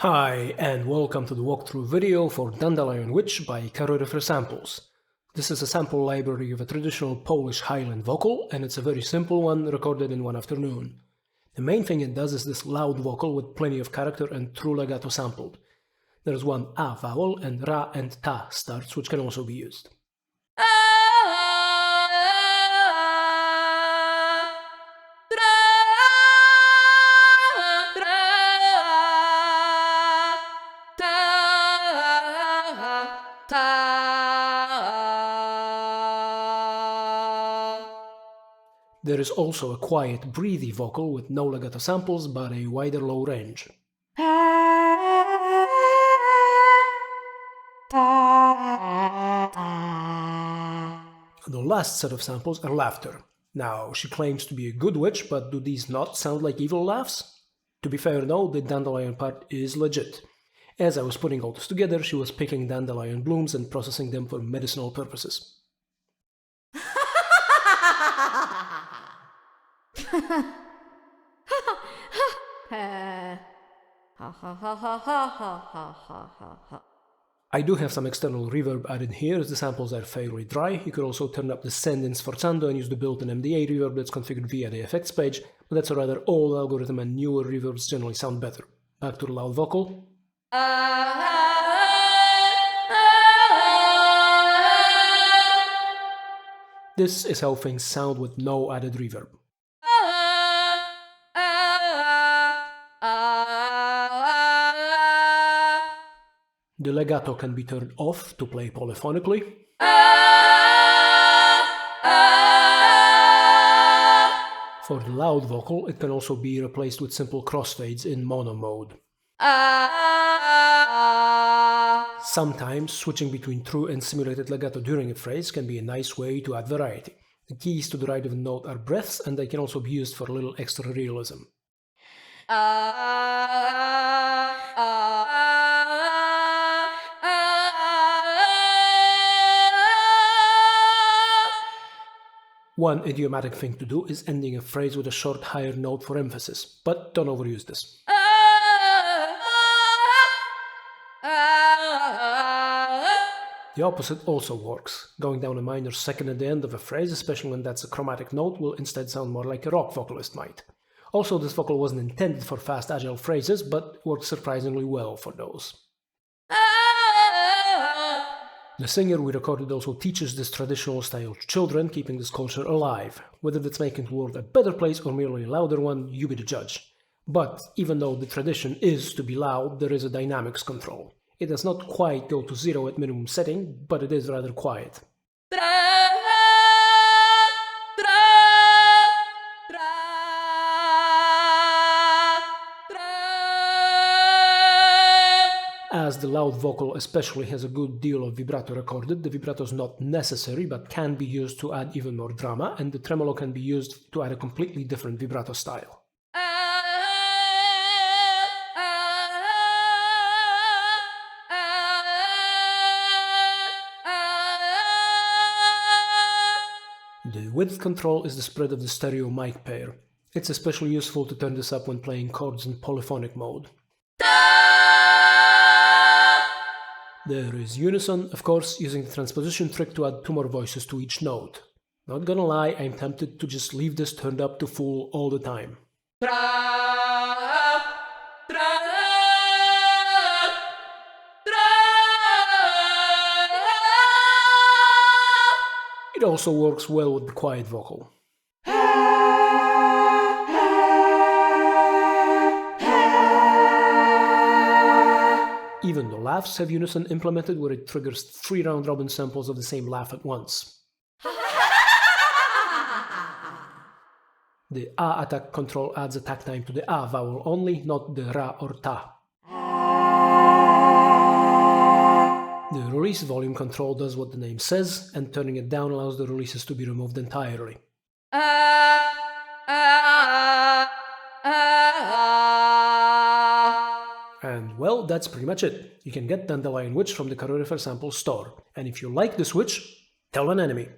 Hi, and welcome to the walkthrough video for Dandelion Witch by Karoryfer Samples. This is a sample library of a traditional Polish highland vocal, and it's a very simple one recorded in one afternoon. The main thing it does is this loud vocal with plenty of character and true legato sampled. There's one A vowel and Ra and Ta starts, which can also be used. There is also a quiet, breathy vocal with no legato samples but a wider low range. The last set of samples are laughter. Now, she claims to be a good witch, but do these not sound like evil laughs? To be fair though, the dandelion part is legit. As I was putting all this together, she was picking dandelion blooms and processing them for medicinal purposes. I do have some external reverb added here as the samples are fairly dry. You could also turn up the send in sforzando and use the built-in MDA reverb that's configured via the effects page, but that's a rather old algorithm and newer reverbs generally sound better. Back to the loud vocal. This is how things sound with no added reverb. The legato can be turned off to play polyphonically. For the loud vocal, it can also be replaced with simple crossfades in mono mode. Sometimes switching between true and simulated legato during a phrase can be a nice way to add variety. The keys to the right of the note are breaths, and they can also be used for a little extra realism. One idiomatic thing to do is ending a phrase with a short higher note for emphasis, but don't overuse this. The opposite also works. Going down a minor second at the end of a phrase, especially when that's a chromatic note, will instead sound more like a rock vocalist might. Also, this vocal wasn't intended for fast, agile phrases, but works surprisingly well for those. The singer we recorded also teaches this traditional style to children, keeping this culture alive. Whether that's making the world a better place or merely a louder one, you be the judge. But even though the tradition is to be loud, there is a dynamics control. It does not quite go to 0 at minimum setting, but it is rather quiet. As the loud vocal especially has a good deal of vibrato recorded, the vibrato is not necessary but can be used to add even more drama, and the tremolo can be used to add a completely different vibrato style. The width control is the spread of the stereo mic pair. It's especially useful to turn this up when playing chords in polyphonic mode. There is unison, of course, using the transposition trick to add 2 more voices to each note. Not gonna lie, I'm tempted to just leave this turned up to full all the time. It also works well with the quiet vocal. Even the laughs have unison implemented, where it triggers 3 round-robin samples of the same laugh at once. The A attack control adds attack time to the A vowel only, not the Ra or Ta. The release volume control does what the name says, and turning it down allows the releases to be removed entirely. And well, that's pretty much it. You can get Dandelion Witch from the Karoryfer Samples store. And if you like this witch, tell an enemy.